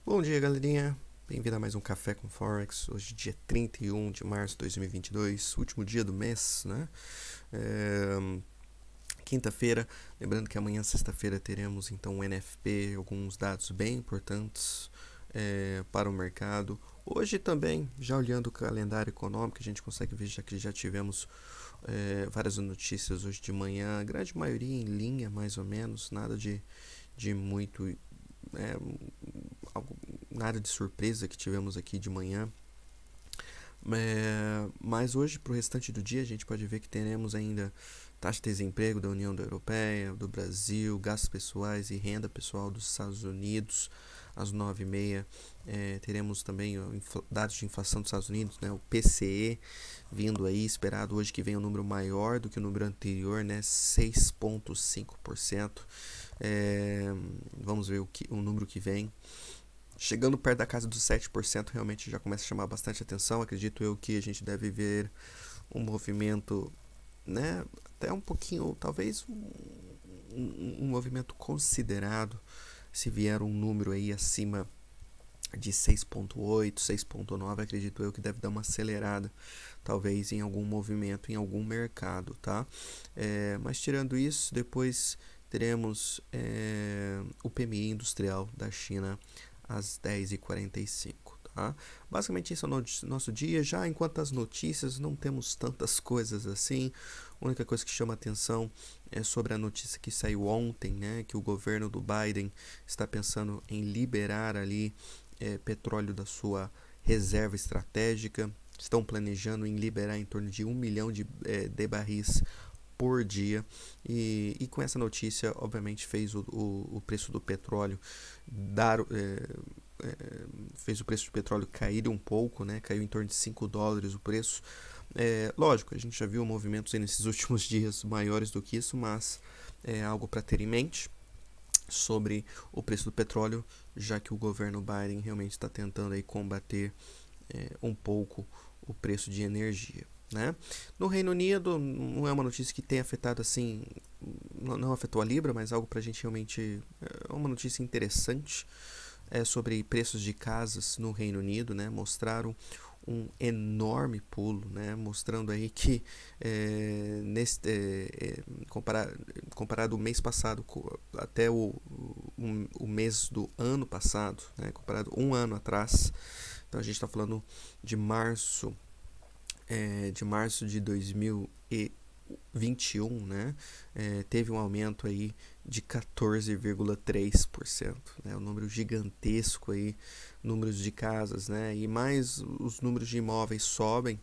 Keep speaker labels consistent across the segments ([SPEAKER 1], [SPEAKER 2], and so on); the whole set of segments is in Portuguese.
[SPEAKER 1] Bom dia, galerinha. Bem-vindo a mais um Café com Forex. Hoje, dia 31 de março de 2022, último dia do mês, né? É, Quinta-feira. Lembrando que amanhã, sexta-feira, teremos então o NFP, alguns dados bem importantes para o mercado. Hoje também, já olhando o calendário econômico, a gente consegue ver já que já tivemos várias notícias hoje de manhã, a grande maioria em linha, mais ou menos, nada de muito é, algo, nada de surpresa que tivemos aqui de manhã. Mas hoje, para o restante do dia, a gente pode ver que teremos ainda taxa de desemprego da União Europeia, do Brasil, gastos pessoais e renda pessoal dos Estados Unidos, às 9h30. Teremos também dados de inflação dos Estados Unidos, né, o PCE, vindo aí, esperado hoje que venha um número maior do que o número anterior, né, 6,5%. Vamos ver o número que vem. Chegando perto da casa dos 7%, realmente já começa a chamar bastante atenção. Acredito eu que a gente deve ver um movimento, né, até um pouquinho, talvez um movimento considerado, se vier um número aí acima de 6,8, 6,9, acredito eu que deve dar uma acelerada, talvez em algum movimento, em algum mercado, tá? Mas tirando isso, depois teremos o PMI industrial da China às 10h45, tá? Basicamente esse é o nosso dia. Já enquanto as notícias, não temos tantas coisas assim. A única coisa que chama atenção é sobre a notícia que saiu ontem, né, que o governo do Biden está pensando em liberar ali petróleo da sua reserva estratégica. Estão planejando em liberar em torno de 1 milhão de barris por dia. E com essa notícia, obviamente, fez o preço do petróleo fez o preço do petróleo cair um pouco, né? Caiu em torno de $5 o preço. Lógico, a gente já viu movimentos nesses últimos dias maiores do que isso, mas é algo para ter em mente sobre o preço do petróleo, já que o governo Biden realmente está tentando aí combater um pouco o preço de energia. Né? No Reino Unido, não é uma notícia que tenha afetado assim, não afetou a Libra, mas algo para a gente realmente, é uma notícia interessante, sobre preços de casas no Reino Unido, né? Mostraram um enorme pulo, né? Mostrando aí que comparado o mês passado até o mês do ano passado, né? Comparado um ano atrás, então a gente está falando de março de 2021, né? Teve um aumento aí de 14,3%, né? Um número gigantesco aí, números de casas, né? E mais os números de imóveis sobem,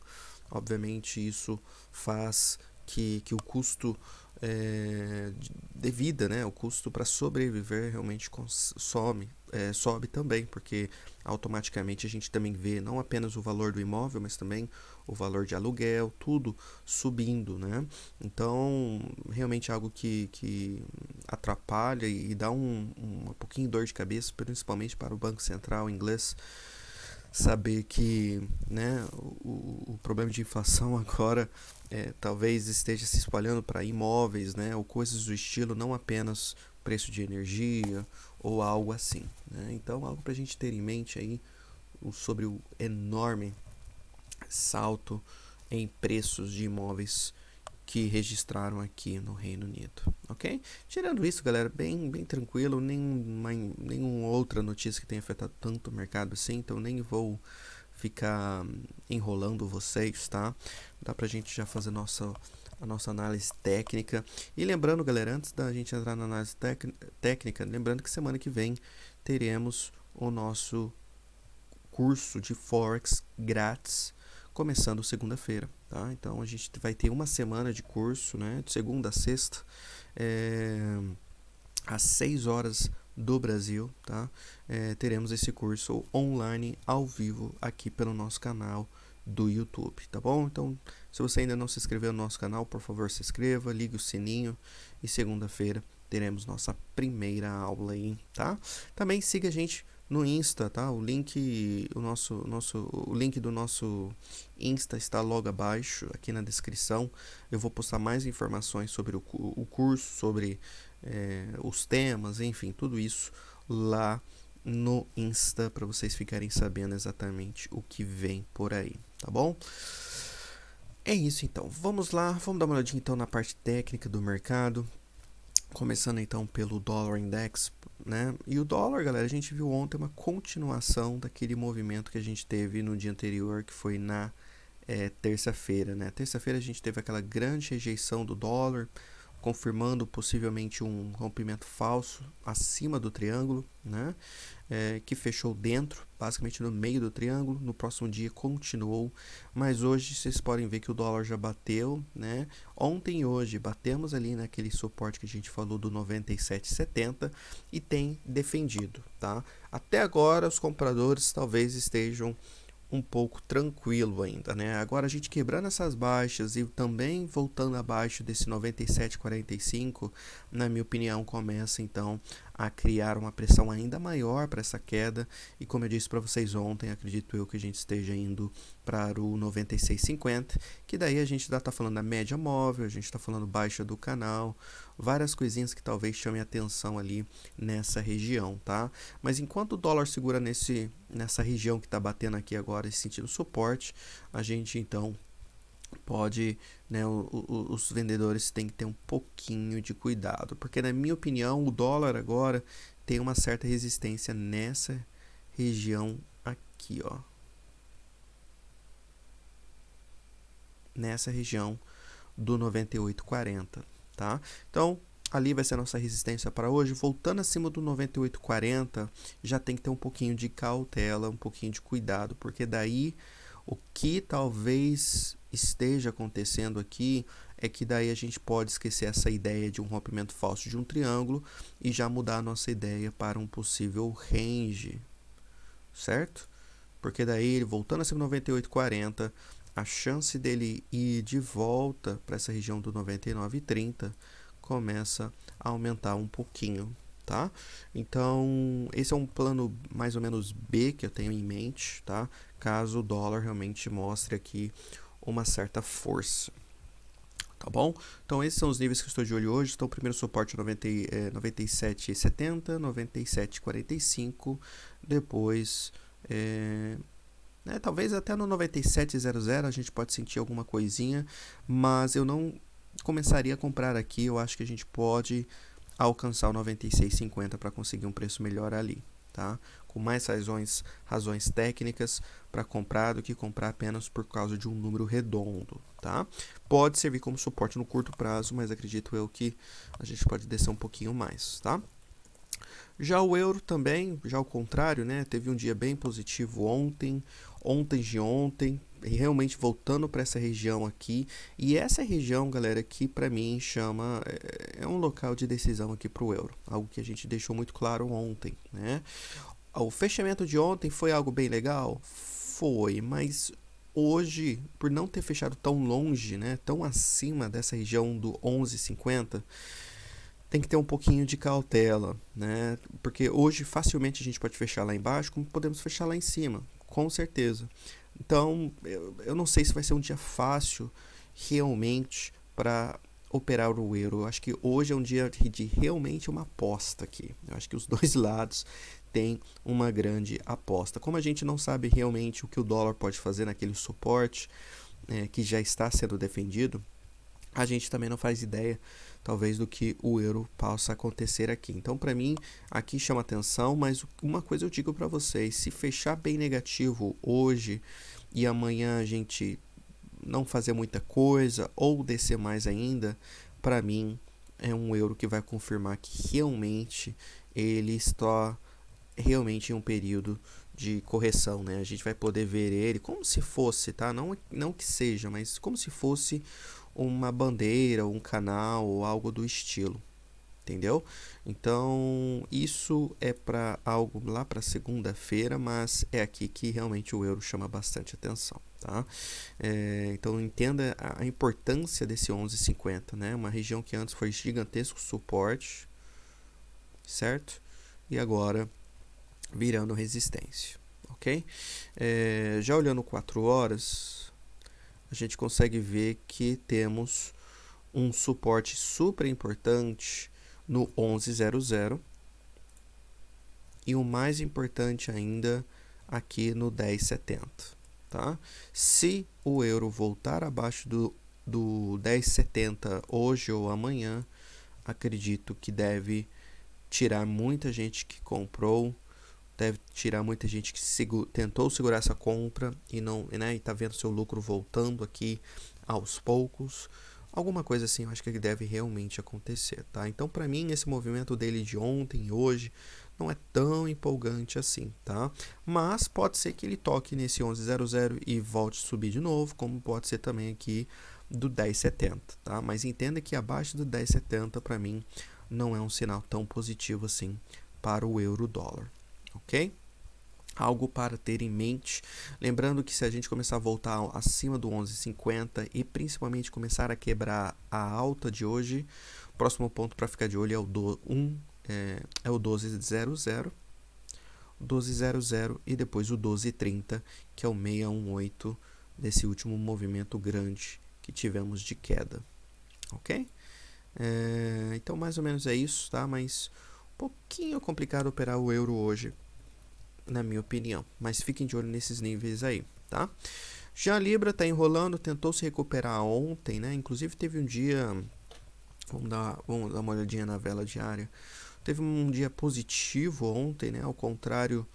[SPEAKER 1] obviamente isso faz que o custo de vida, né? O custo para sobreviver realmente sobe também, porque automaticamente a gente também vê não apenas o valor do imóvel, mas também o valor de aluguel, tudo subindo, né? Então, realmente é algo que atrapalha e dá um pouquinho de dor de cabeça, principalmente para o Banco Central inglês, saber que, né, o problema de inflação agora talvez esteja se espalhando para imóveis, né, ou coisas do estilo, não apenas preço de energia ou algo assim, né? Então, algo para a gente ter em mente aí sobre o enorme salto em preços de imóveis que registraram aqui no Reino Unido, ok? Tirando isso, galera, bem tranquilo, nenhuma outra notícia que tenha afetado tanto o mercado assim, então nem vou ficar enrolando vocês, tá? Dá pra gente já fazer a nossa análise técnica. E lembrando, galera, antes da gente entrar na análise técnica, lembrando que semana que vem teremos o nosso curso de Forex grátis, começando segunda-feira, tá? Então a gente vai ter uma semana de curso, né? De segunda a sexta, às 6 horas do Brasil, tá? Teremos esse curso online ao vivo aqui pelo nosso canal do YouTube, tá bom? Então, se você ainda não se inscreveu no nosso canal, por favor, se inscreva, ligue o sininho e segunda-feira teremos nossa primeira aula aí, tá? Também siga a gente no Insta, tá? O link do nosso Insta está logo abaixo, aqui na descrição. Eu vou postar mais informações sobre o curso, sobre os temas, enfim, tudo isso lá no Insta para vocês ficarem sabendo exatamente o que vem por aí, tá bom? É isso então, vamos lá, vamos dar uma olhadinha então na parte técnica do mercado, começando então pelo dólar index, né? E o dólar, galera, a gente viu ontem uma continuação daquele movimento que a gente teve no dia anterior, que foi na terça-feira, né? Terça-feira a gente teve aquela grande rejeição do dólar, confirmando possivelmente um rompimento falso acima do triângulo, né? Que fechou dentro, basicamente no meio do triângulo. No próximo dia continuou, mas hoje vocês podem ver que o dólar já bateu, né? Ontem e hoje batemos ali naquele suporte que a gente falou do 97,70 e tem defendido, tá? Até agora os compradores talvez estejam um pouco tranquilo ainda, né? Agora a gente quebrando essas baixas e também voltando abaixo desse 97,45, na minha opinião, começa então a criar uma pressão ainda maior para essa queda e como eu disse para vocês ontem, acredito eu que a gente esteja indo para o 96,50, que daí a gente já está falando da média móvel, a gente está falando baixa do canal, várias coisinhas que talvez chamem atenção ali nessa região, tá? Mas enquanto o dólar segura nessa região que está batendo aqui agora, esse sentido suporte, a gente então pode, né, os vendedores têm que ter um pouquinho de cuidado, porque na minha opinião o dólar agora tem uma certa resistência nessa região aqui, ó, nessa região do 98,40, tá? Então ali vai ser a nossa resistência para hoje. Voltando acima do 98,40, já tem que ter um pouquinho de cautela, um pouquinho de cuidado, porque daí o que talvez esteja acontecendo aqui é que daí a gente pode esquecer essa ideia de um rompimento falso de um triângulo e já mudar a nossa ideia para um possível range, certo? Porque daí, voltando acima do 98,40, a chance dele ir de volta para essa região do 99,30 começa a aumentar um pouquinho, tá? Então, esse é um plano mais ou menos B que eu tenho em mente, tá? Caso o dólar realmente mostre aqui uma certa força, tá bom? Então, esses são os níveis que eu estou de olho hoje. Então, o primeiro suporte 97,70, 97,45, depois... talvez até no 97,00 a gente pode sentir alguma coisinha, mas eu não começaria a comprar aqui. Eu acho que a gente pode alcançar o 96,50 para conseguir um preço melhor ali, tá? Com mais razões técnicas para comprar do que comprar apenas por causa de um número redondo, tá? Pode servir como suporte no curto prazo, mas acredito eu que a gente pode descer um pouquinho mais, tá? Já o euro também, já ao contrário, né? Teve um dia bem positivo ontem de ontem, realmente voltando para essa região aqui. E essa região, galera, que para mim é um local de decisão aqui para o euro, algo que a gente deixou muito claro ontem, né? O fechamento de ontem foi algo bem legal? Foi, mas hoje, por não ter fechado tão longe, né, tão acima dessa região do 11,50, tem que ter um pouquinho de cautela, né? Porque hoje facilmente a gente pode fechar lá embaixo, como podemos fechar lá em cima, com certeza. Então, eu não sei se vai ser um dia fácil realmente para operar o euro. Eu acho que hoje é um dia de realmente uma aposta aqui. Eu acho que os dois lados têm uma grande aposta. Como a gente não sabe realmente o que o dólar pode fazer naquele suporte que já está sendo defendido, a gente também não faz ideia, talvez, do que o euro possa acontecer aqui. Então, para mim, aqui chama atenção, mas uma coisa eu digo para vocês, se fechar bem negativo hoje e amanhã a gente não fazer muita coisa ou descer mais ainda, para mim é um euro que vai confirmar que realmente ele está realmente em um período de correção, né? A gente vai poder ver ele como se fosse, tá? Não que seja, mas como se fosse uma bandeira, um canal ou algo do estilo, entendeu? Então isso é para algo lá para segunda-feira, mas é aqui que realmente o euro chama bastante atenção, tá? Então entenda a importância desse 11,50, né? Uma região que antes foi gigantesco suporte, certo? E agora virando resistência, ok? Já olhando 4 horas, a gente consegue ver que temos um suporte super importante no 11,00 e e o mais importante ainda aqui no 10,70, tá? Se o euro voltar abaixo do 10,70 hoje ou amanhã, acredito que deve tirar muita gente que comprou, deve tirar muita gente que tentou segurar essa compra e não, né, e tá vendo seu lucro voltando aqui aos poucos. Alguma coisa assim, eu acho que deve realmente acontecer, tá? Então, para mim, esse movimento dele de ontem e hoje não é tão empolgante assim, tá? Mas pode ser que ele toque nesse 11,00 e volte a subir de novo, como pode ser também aqui do 10,70, tá? Mas entenda que abaixo do 10,70 para mim não é um sinal tão positivo assim para o euro-dólar, ok? Algo para ter em mente, lembrando que se a gente começar a voltar acima do 11,50 e principalmente começar a quebrar a alta de hoje, o próximo ponto para ficar de olho é o 12,00 e depois o 12,30, que é o 618 desse último movimento grande que tivemos de queda, ok? Então mais ou menos é isso, tá? Mas um pouquinho complicado operar o euro hoje, na minha opinião, mas fiquem de olho nesses níveis aí, tá? Já a Libra está enrolando, tentou se recuperar ontem, né? Inclusive teve um dia, vamos dar uma olhadinha na vela diária, teve um dia positivo ontem, né? Ao contrário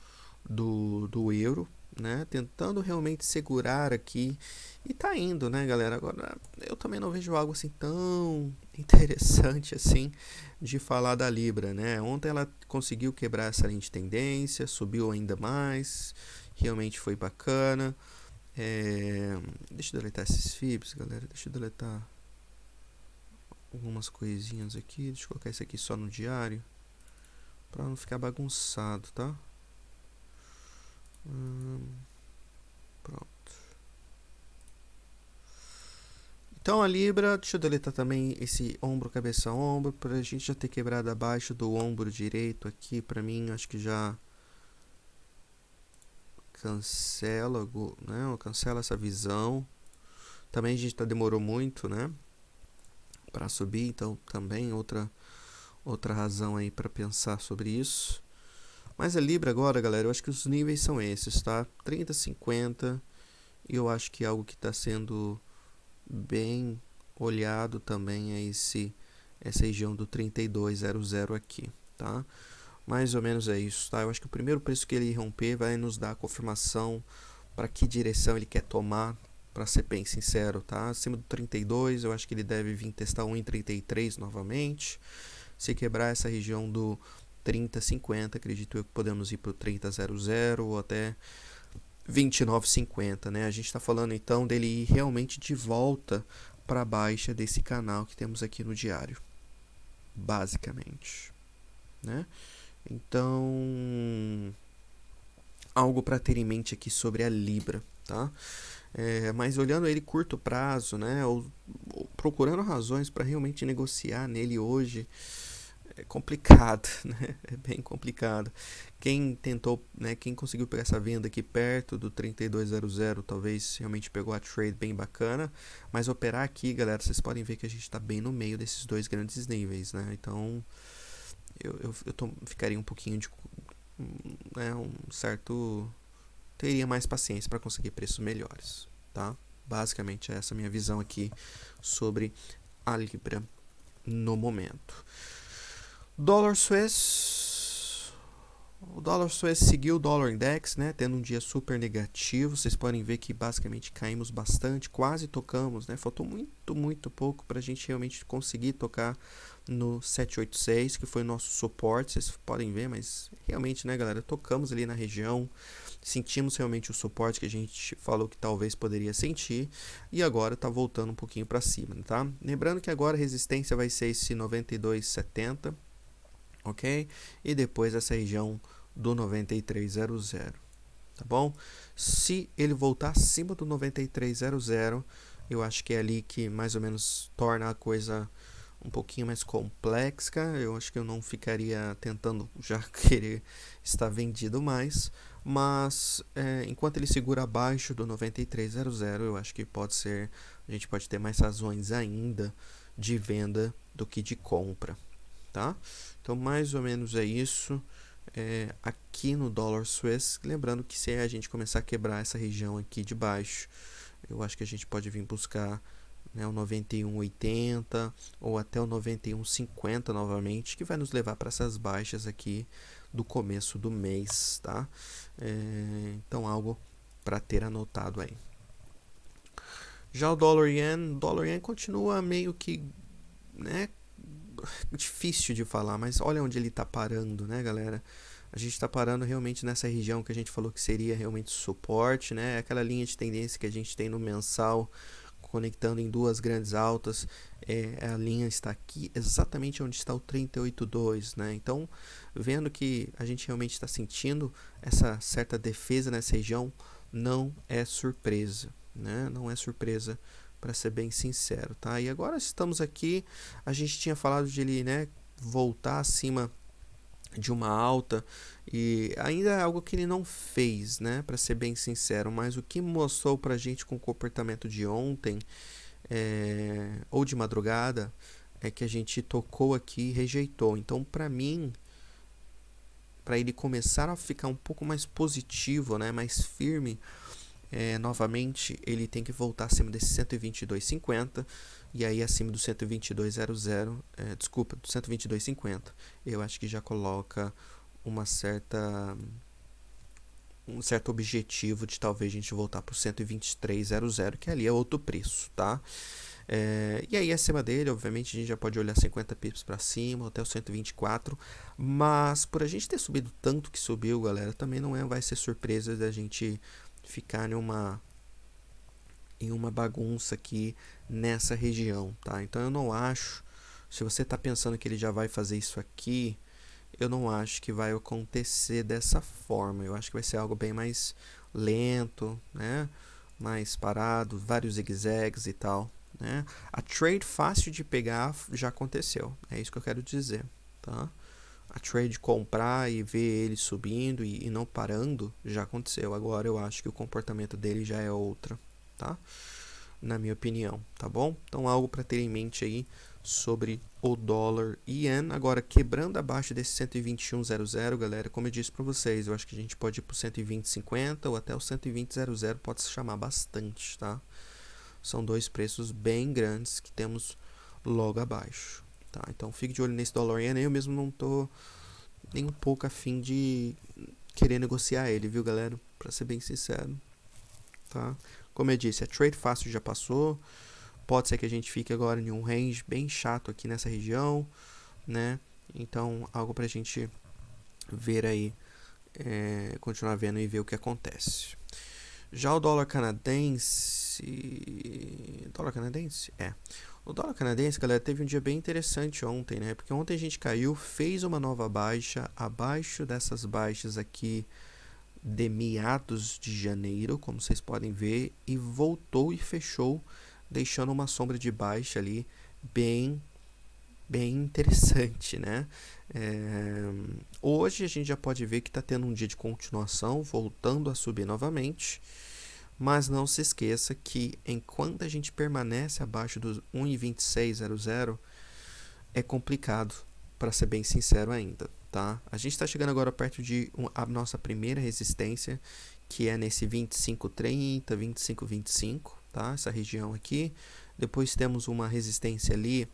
[SPEAKER 1] do euro, né? Tentando realmente segurar aqui e tá indo, né, galera? Agora eu também não vejo algo assim tão interessante assim de falar da Libra, né? Ontem ela conseguiu quebrar essa linha de tendência, subiu ainda mais, realmente foi bacana. Deixa eu deletar esses FIBs, galera. Deixa eu deletar algumas coisinhas aqui. Deixa eu colocar isso aqui só no diário para não ficar bagunçado, tá? Pronto. Então a Libra, deixa eu deletar também esse ombro, cabeça, ombro, para a gente já ter quebrado abaixo do ombro direito aqui, para mim, acho que já cancela, né? Cancela essa visão. Também a gente demorou muito, né, para subir, então também outra razão aí para pensar sobre isso. Mas a Libra agora, galera, eu acho que os níveis são esses, tá? 30, 50, e eu acho que algo que está sendo bem olhado também é essa região do 32,00 aqui, tá? Mais ou menos é isso, tá? Eu acho que o primeiro preço que ele romper vai nos dar a confirmação para que direção ele quer tomar, para ser bem sincero, tá? Acima do 32, eu acho que ele deve vir testar 1,33 novamente. Se quebrar essa região do 30,50, acredito eu que podemos ir para o 30,00 ou até 29,50, né? A gente está falando então dele ir realmente de volta para a baixa desse canal que temos aqui no diário, basicamente, né? Então, algo para ter em mente aqui sobre a Libra, tá? Mas olhando ele curto prazo, né? Ou procurando razões para realmente negociar nele hoje, é complicado, né? É bem complicado. Quem tentou, né, quem conseguiu pegar essa venda aqui perto do 32,00, talvez realmente pegou a trade bem bacana, mas operar aqui, galera, vocês podem ver que a gente está bem no meio desses dois grandes níveis, né? Então, eu ficaria um pouquinho de, né, um certo, teria mais paciência para conseguir preços melhores, tá? Basicamente essa é a minha visão aqui sobre a Libra no momento. Dólar suíço, o dólar suíço seguiu o dólar index, né, tendo um dia super negativo. Vocês podem ver que basicamente caímos bastante, quase tocamos, né, faltou muito pouco para a gente realmente conseguir tocar no 786, que foi o nosso suporte, vocês podem ver, mas realmente, né, galera, tocamos ali na região, sentimos realmente o suporte que a gente falou que talvez poderia sentir, e agora tá voltando um pouquinho para cima, tá? Lembrando que agora a resistência vai ser esse 92,70, ok? E depois essa região do 93,00, tá bom? Se ele voltar acima do 93,00, eu acho que é ali que mais ou menos torna a coisa um pouquinho mais complexa. Eu acho que eu não ficaria tentando já querer estar vendido mais, mas enquanto ele segura abaixo do 93,00, eu acho que pode ser, a gente pode ter mais razões ainda de venda do que de compra, tá? Então mais ou menos é isso. aqui no dólar Swiss, lembrando que se a gente começar a quebrar essa região aqui de baixo, eu acho que a gente pode vir buscar, né, o 91,80 ou até o 91,50 novamente, que vai nos levar para essas baixas aqui do começo do mês, tá? Então algo para ter anotado aí. Já o dólar yen continua meio que, né, difícil de falar, mas olha onde ele está parando, né, galera? A gente está parando realmente nessa região que a gente falou que seria realmente suporte, né? Aquela linha de tendência que a gente tem no mensal, conectando em duas grandes altas. A linha está aqui exatamente onde está o 38,2, né? Então, vendo que a gente realmente está sentindo essa certa defesa nessa região, não é surpresa, né? Não é surpresa, para ser bem sincero, tá? E agora estamos aqui, a gente tinha falado de ele, né, voltar acima de uma alta, e ainda é algo que ele não fez, né, para ser bem sincero, mas o que mostrou pra gente com o comportamento de ontem, ou de madrugada, é que a gente tocou aqui e rejeitou. Então, para mim, para ele começar a ficar um pouco mais positivo, né, mais firme, novamente ele tem que voltar acima desse 122,50 e aí acima do 122,00, desculpa, do 122,50. Eu acho que já coloca um certo objetivo de talvez a gente voltar para o 123,00, que ali é outro preço, tá? E aí acima dele, obviamente, a gente já pode olhar 50 pips para cima, até o 124, mas por a gente ter subido tanto que subiu, galera, também não vai ser surpresa da gente ficar em uma bagunça aqui nessa região, tá? Então eu não acho, se você está pensando que ele já vai fazer isso aqui, eu não acho que vai acontecer dessa forma. Eu acho que vai ser algo bem mais lento, né? Mais parado, vários zigue-zagues e tal, né? A trade fácil de pegar já aconteceu, é isso que eu quero dizer, tá? A trade comprar e ver ele subindo e não parando já aconteceu. Agora eu acho que o comportamento dele já é outra, tá? Na minha opinião, tá bom? Então algo para ter em mente aí sobre o dólar yen. Agora quebrando abaixo desse 121,00, galera, como eu disse para vocês, eu acho que a gente pode ir para o 120,50 ou até o 120,00, pode se chamar bastante, tá? São dois preços bem grandes que temos logo abaixo, tá? Então fique de olho nesse dólar yen. Eu mesmo não tô nem um pouco afim de querer negociar ele, viu, galera? Para ser bem sincero, tá? Como eu disse, a trade fácil já passou. Pode ser que a gente fique agora em um range bem chato aqui nessa região, né? Então, algo pra gente ver aí, continuar vendo e ver o que acontece. Já o dólar canadense... Dólar canadense? O dólar canadense, galera, teve um dia bem interessante ontem, né? Porque ontem a gente caiu, fez uma nova baixa, abaixo dessas baixas aqui de meados de janeiro, como vocês podem ver, e voltou e fechou, deixando uma sombra de baixa ali bem interessante, né? Hoje a gente já pode ver que está tendo um dia de continuação, voltando a subir novamente, mas não se esqueça que enquanto a gente permanece abaixo dos 1,2600, é complicado, para ser bem sincero ainda, tá? A gente está chegando agora perto de a nossa primeira resistência, que é nesse 25,30, 25,25, tá? Essa região aqui. Depois temos uma resistência ali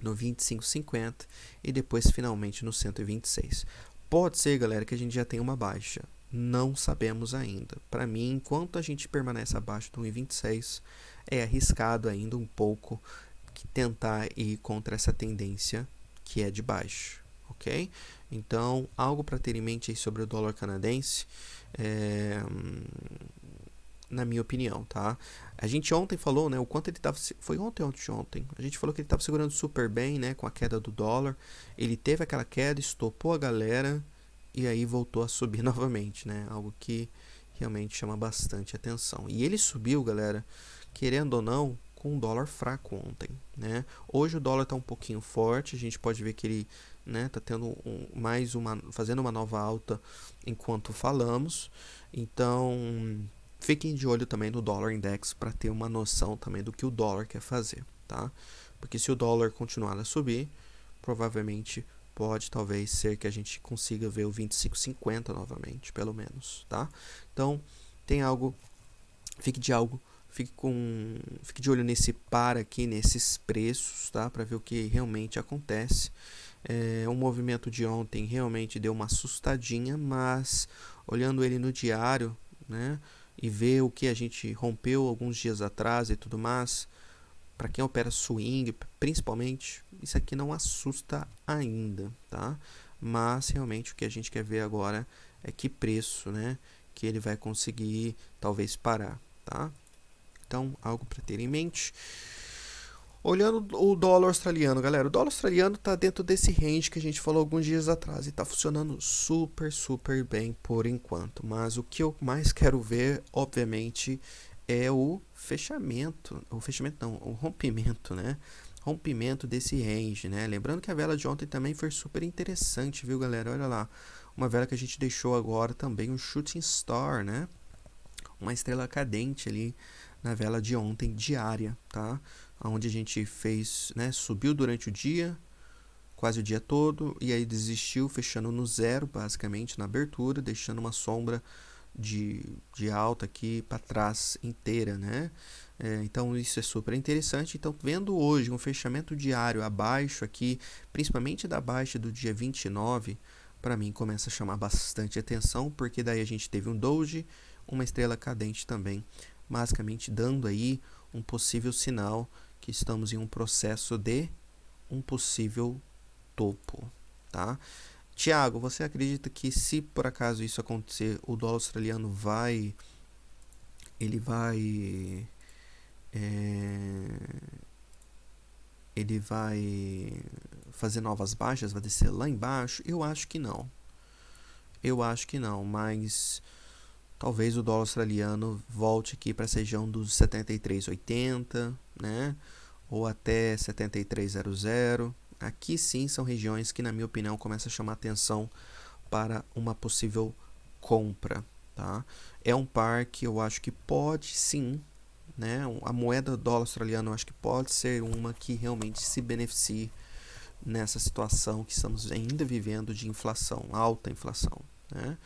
[SPEAKER 1] no 25,50 e depois finalmente no 126. Pode ser, galera, que a gente já tenha uma baixa. Não sabemos ainda. Para mim, enquanto a gente permanece abaixo do 1,26, é arriscado ainda um pouco tentar ir contra essa tendência que é de baixo, ok? Então, algo para ter em mente aí sobre o dólar canadense, na minha opinião, tá? A gente ontem falou, né, o quanto ele estava... Foi ontem. A gente falou que ele estava segurando super bem, né, com a queda do dólar. Ele teve aquela queda, estopou a galera e aí voltou a subir novamente, né? Algo que realmente chama bastante atenção. E ele subiu, galera, querendo ou não, com um dólar fraco ontem, né? Hoje o dólar está um pouquinho forte, a gente pode ver que ele, né, tá tendo fazendo uma nova alta enquanto falamos. Então, fiquem de olho também no dólar index para ter uma noção também do que o dólar quer fazer, tá? Porque se o dólar continuar a subir, provavelmente pode talvez ser que a gente consiga ver o 25,50 novamente, pelo menos, tá? Então, tem algo, fique de olho nesse par aqui, nesses preços, tá? Para ver o que realmente acontece. O movimento de ontem realmente deu uma assustadinha, mas olhando ele no diário, né? E ver o que a gente rompeu alguns dias atrás e tudo mais, para quem opera swing, principalmente, isso aqui não assusta ainda, tá? Mas realmente o que a gente quer ver agora é que preço, né, que ele vai conseguir talvez parar, tá? Então, algo para ter em mente. Olhando o dólar australiano, galera, o dólar australiano está dentro desse range que a gente falou alguns dias atrás e está funcionando super, super bem por enquanto. Mas o que eu mais quero ver, obviamente, é o fechamento. O fechamento não, o rompimento, né? Rompimento desse range, né? Lembrando que a vela de ontem também foi super interessante, viu, galera? Olha lá, uma vela que a gente deixou agora também, um shooting star, né? Uma estrela cadente ali na vela de ontem, diária, tá? Onde a gente fez, né, subiu durante o dia, quase o dia todo, e aí desistiu, fechando no zero, basicamente, na abertura, deixando uma sombra de alta aqui para trás inteira, né? Então isso é super interessante. Então, vendo hoje um fechamento diário abaixo aqui, principalmente da baixa do dia 29, para mim começa a chamar bastante atenção, porque daí a gente teve um doji, uma estrela cadente também, basicamente dando aí um possível sinal que estamos em um processo de um possível topo, tá? Tiago, você acredita que se por acaso isso acontecer, o dólar australiano vai ele vai fazer novas baixas, vai descer lá embaixo? Eu acho que não. Eu acho que não, mas talvez o dólar australiano volte aqui para essa região dos 73,80, né? Ou até 73,00. Aqui sim são regiões que, na minha opinião, começam a chamar atenção para uma possível compra, tá? É um par que eu acho que pode sim, né? A moeda dólar australiano eu acho que pode ser uma que realmente se beneficie nessa situação que estamos ainda vivendo de inflação, alta inflação, né?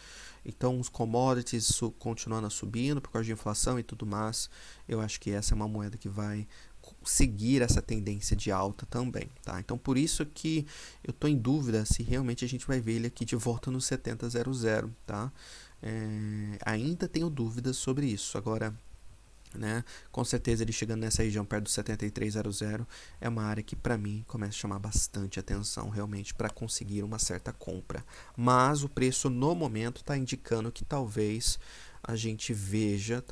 [SPEAKER 1] Então, os commodities continuando subindo por causa de inflação e tudo mais, eu acho que essa é uma moeda que vai seguir essa tendência de alta também, tá? Então, por isso que eu estou em dúvida se realmente a gente vai ver ele aqui de volta no 70,00, tá? Ainda tenho dúvidas sobre isso. Agora, né, com certeza ele chegando nessa região perto do 73,00 é uma área que para mim começa a chamar bastante atenção realmente para conseguir uma certa compra. Mas o preço no momento está indicando que talvez a gente veja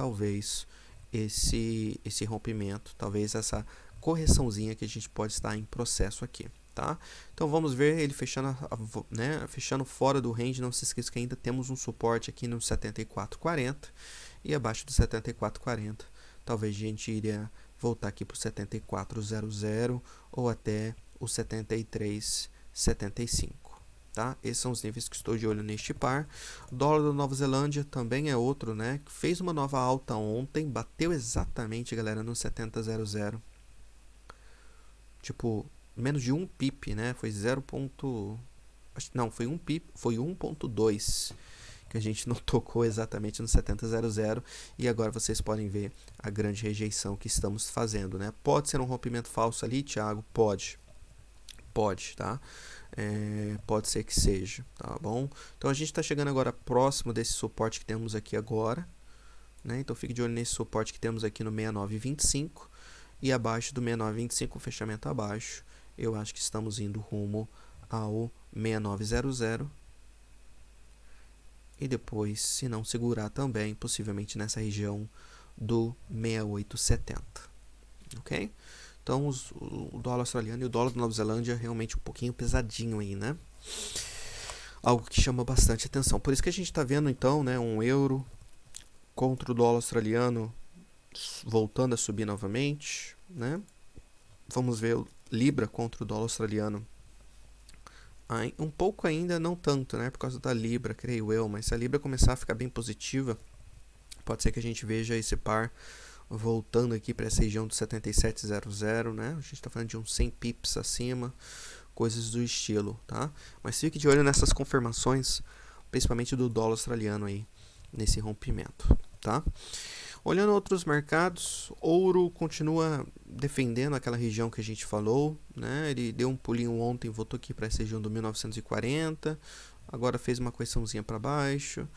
[SPEAKER 1] esse rompimento, talvez essa correçãozinha que a gente pode estar em processo aqui, tá? Então vamos ver ele fechando, né, fechando fora do range. Não se esqueça que ainda temos um suporte aqui no 74,40 e abaixo do 74,40 talvez a gente iria voltar aqui para o 74,00 ou até o 73,75. Tá? Esses são os níveis que estou de olho neste par. O dólar da Nova Zelândia também é outro, né? Fez uma nova alta ontem, bateu exatamente, galera, no 70,00. Tipo, menos de um pip, né? Foi 0. Não, foi 1 pip, foi 1,2 que a gente não tocou exatamente no 70,00 e agora vocês podem ver a grande rejeição que estamos fazendo, né? Pode ser um rompimento falso ali, Thiago? Pode, tá? Pode ser que seja, tá bom? Então a gente está chegando agora próximo desse suporte que temos aqui agora, né? Então fique de olho nesse suporte que temos aqui no 69,25 e abaixo do 69,25 o fechamento abaixo. Eu acho que estamos indo rumo ao 69,00 e depois, se não segurar também, possivelmente nessa região do 68,70, ok? Então, o dólar australiano e o dólar da Nova Zelândia realmente um pouquinho pesadinho aí, né? Algo que chama bastante atenção. Por isso que a gente está vendo, então, né, um euro contra o dólar australiano voltando a subir novamente, né? Vamos ver o Libra contra o dólar australiano. Um pouco ainda, não tanto, né? Por causa da Libra, creio eu. Mas se a Libra começar a ficar bem positiva, pode ser que a gente veja esse par voltando aqui para essa região do 77,00, né? A gente está falando de uns 100 pips acima, coisas do estilo, tá? Mas fique de olho nessas confirmações, principalmente do dólar australiano aí, nesse rompimento, tá? Olhando outros mercados, ouro continua defendendo aquela região que a gente falou, né? Ele deu um pulinho ontem, voltou aqui para essa região do 1940, agora fez uma correçãozinha para baixo.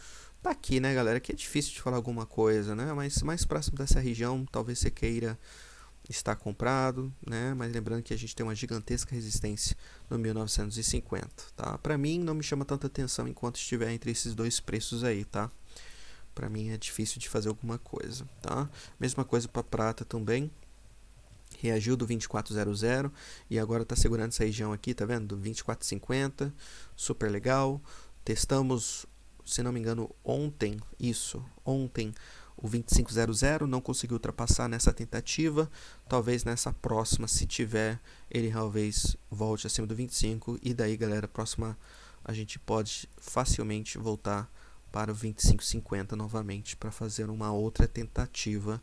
[SPEAKER 1] Tá aqui, né, galera? Aqui é difícil de falar alguma coisa, né? Mas mais próximo dessa região, talvez você queira estar comprado, né? Mas lembrando que a gente tem uma gigantesca resistência no 1950, tá? Para mim não me chama tanta atenção enquanto estiver entre esses dois preços aí, tá? Para mim é difícil de fazer alguma coisa, tá? Mesma coisa para prata também. Reagiu do 2400 e agora está segurando essa região aqui, tá vendo? Do 2450, super legal. Testamos, se não me engano, ontem o 2500, não conseguiu ultrapassar nessa tentativa. Talvez nessa próxima, se tiver, ele talvez volte acima do 25 e daí, galera, próxima a gente pode facilmente voltar para o 25,50 novamente para fazer uma outra tentativa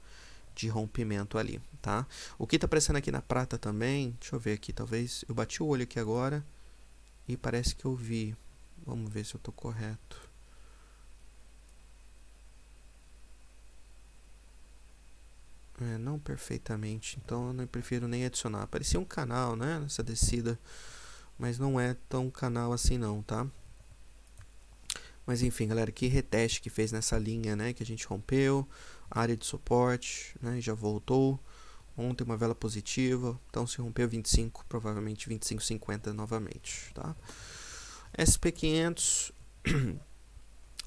[SPEAKER 1] de rompimento ali, tá? O que está aparecendo aqui na prata também, deixa eu ver aqui, talvez eu bati o olho aqui agora e parece que eu vi. Vamos ver se eu estou correto. Não perfeitamente, então eu não prefiro nem adicionar. Parecia um canal, né, nessa descida, mas não é tão canal assim não, tá? Mas enfim, galera, que reteste que fez nessa linha, né, que a gente rompeu, área de suporte, né, já voltou. Ontem uma vela positiva, então se rompeu 25, provavelmente 25,50 novamente, tá? SP500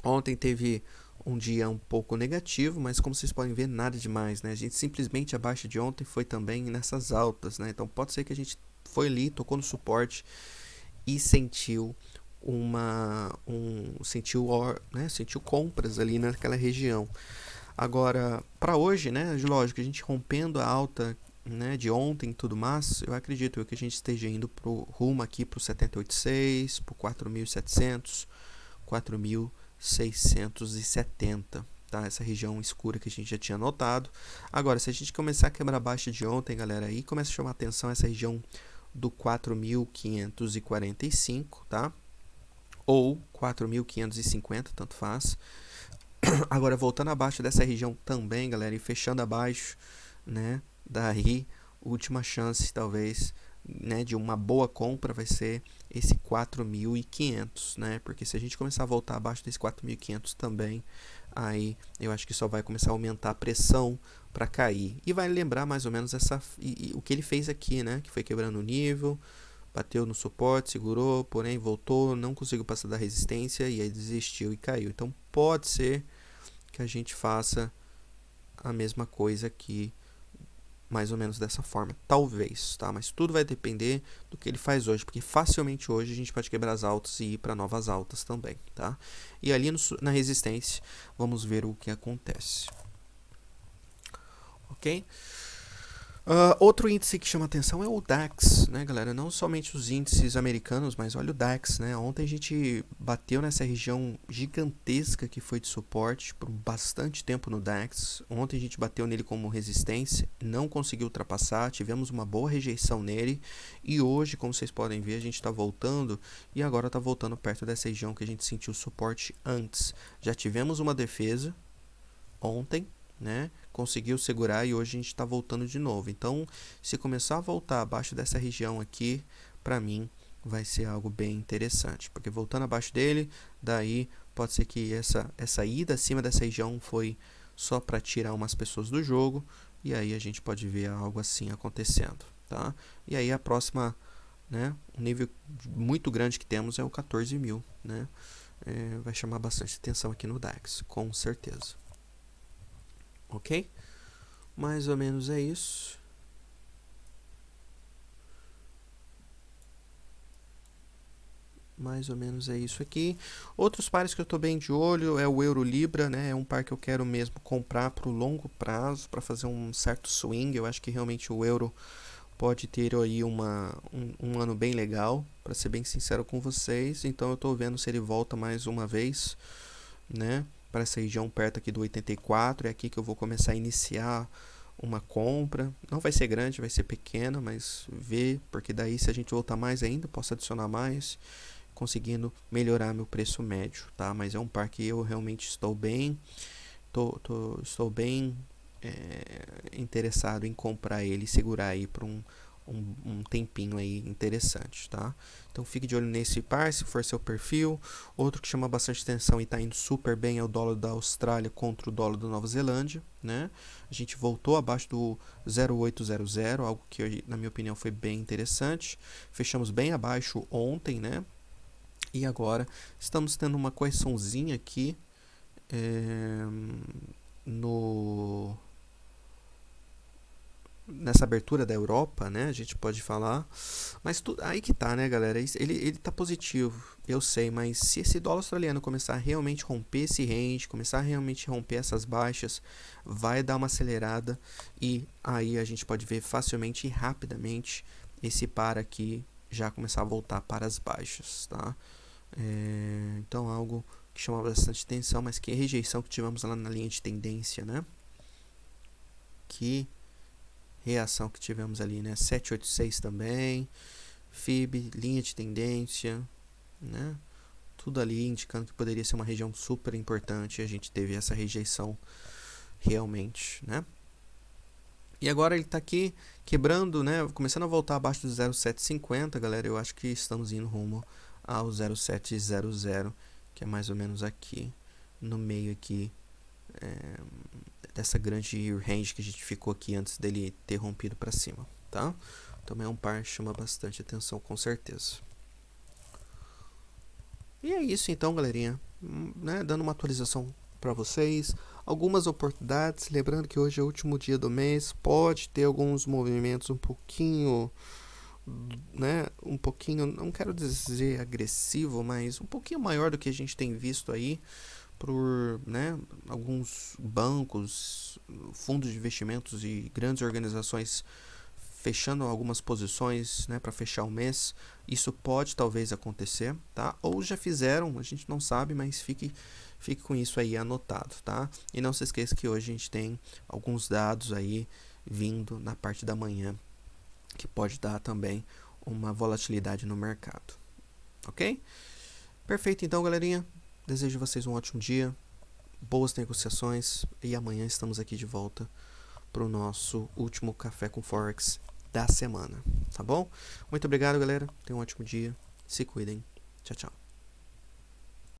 [SPEAKER 1] ontem teve um dia um pouco negativo, mas como vocês podem ver, nada demais, né? A gente simplesmente abaixo de ontem foi também nessas altas, né? Então pode ser que a gente foi ali, tocou no suporte e sentiu sentiu compras ali naquela região. Agora, para hoje, né, lógico, a gente rompendo a alta, né, de ontem e tudo mais, eu acredito que a gente esteja indo rumo aqui para o 78,6, para o 4.700, 4.670, tá? Essa região escura que a gente já tinha notado. Agora, se a gente começar a quebrar baixa de ontem, galera, aí começa a chamar atenção essa região do 4.545, tá? Ou 4.550, tanto faz. Agora, voltando abaixo dessa região também, galera, e fechando abaixo, né, daí, última chance, talvez, né, de uma boa compra vai ser esse 4.500, né, porque se a gente começar a voltar abaixo desse 4.500 também, aí eu acho que só vai começar a aumentar a pressão para cair. E vai lembrar mais ou menos o que ele fez aqui, né, que foi quebrando o nível, bateu no suporte, segurou, porém voltou, não conseguiu passar da resistência e aí desistiu e caiu. Então pode ser que a gente faça a mesma coisa aqui, mais ou menos dessa forma, talvez, tá? Mas tudo vai depender do que ele faz hoje, porque facilmente hoje a gente pode quebrar as altas e ir para novas altas também, tá? E ali na resistência, vamos ver o que acontece. Ok? Outro índice que chama atenção é o DAX, né, galera? Não somente os índices americanos, mas olha o DAX, né? Ontem a gente bateu nessa região gigantesca que foi de suporte por bastante tempo no DAX. Ontem a gente bateu nele como resistência, não conseguiu ultrapassar, tivemos uma boa rejeição nele. E hoje, como vocês podem ver, a gente está voltando e agora está voltando perto dessa região que a gente sentiu suporte antes. Já tivemos uma defesa ontem, né? Conseguiu segurar e hoje a gente está voltando de novo. Então, se começar a voltar abaixo dessa região aqui, para mim vai ser algo bem interessante, porque voltando abaixo dele, daí pode ser que essa ida acima dessa região foi só para tirar umas pessoas do jogo e aí a gente pode ver algo assim acontecendo, tá? E aí a próxima, né, um nível muito grande que temos é o 14.000, né? Vai chamar bastante atenção aqui no DAX, com certeza. Ok? Mais ou menos é isso. Mais ou menos é isso aqui. Outros pares que eu estou bem de olho é o Euro Libra, né? É um par que eu quero mesmo comprar para o longo prazo, para fazer um certo swing. Eu acho que realmente o euro pode ter aí um ano bem legal, para ser bem sincero com vocês. Então eu estou vendo se ele volta mais uma vez, né, para essa região perto aqui do 84. É aqui que eu vou começar a iniciar uma compra. Não vai ser grande, vai ser pequena, mas vê, porque daí se a gente voltar mais ainda, posso adicionar mais, conseguindo melhorar meu preço médio, tá? Mas é um par que eu realmente estou bem, estou bem interessado em comprar ele e segurar aí por um tempinho aí interessante, tá? Então fique de olho nesse par, se for seu perfil. Outro que chama bastante atenção e está indo super bem é o dólar da Austrália contra o dólar da Nova Zelândia, né? A gente voltou abaixo do 0,800, algo que na minha opinião foi bem interessante. Fechamos bem abaixo ontem, né? E agora estamos tendo uma correçãozinha aqui no nessa abertura da Europa, né? A gente pode falar, mas aí que tá, né, galera? Ele tá positivo, eu sei, mas se esse dólar australiano começar a realmente romper esse range, começar a realmente romper essas baixas, vai dar uma acelerada e aí a gente pode ver facilmente e rapidamente esse par aqui já começar a voltar para as baixas, tá? Então algo que chama bastante atenção, mas que rejeição que tivemos lá na linha de tendência, né? Que reação que tivemos ali, né? 786 também, FIB, linha de tendência, né? Tudo ali indicando que poderia ser uma região super importante e a gente teve essa rejeição realmente, né? E agora ele está aqui quebrando, né? Começando a voltar abaixo do 0,750, galera. Eu acho que estamos indo rumo ao 0,700, que é mais ou menos aqui, no meio aqui dessa grande range que a gente ficou aqui antes dele ter rompido para cima, tá? Também é um par que chama bastante atenção, com certeza. E é isso então, galerinha, né? Dando uma atualização para vocês, algumas oportunidades, lembrando que hoje é o último dia do mês, pode ter alguns movimentos um pouquinho, né, um pouquinho, não quero dizer agressivo, mas um pouquinho maior do que a gente tem visto aí por, né, alguns bancos, fundos de investimentos e grandes organizações fechando algumas posições, né, para fechar o mês. Isso pode talvez acontecer, tá? Ou já fizeram, a gente não sabe, mas fique com isso aí anotado, tá? E não se esqueça que hoje a gente tem alguns dados aí vindo na parte da manhã que pode dar também uma volatilidade no mercado, ok? Perfeito, então, galerinha. Desejo a vocês um ótimo dia, boas negociações e amanhã estamos aqui de volta para o nosso último Café com Forex da semana, tá bom? Muito obrigado, galera. Tenham um ótimo dia. Se cuidem. Tchau, tchau.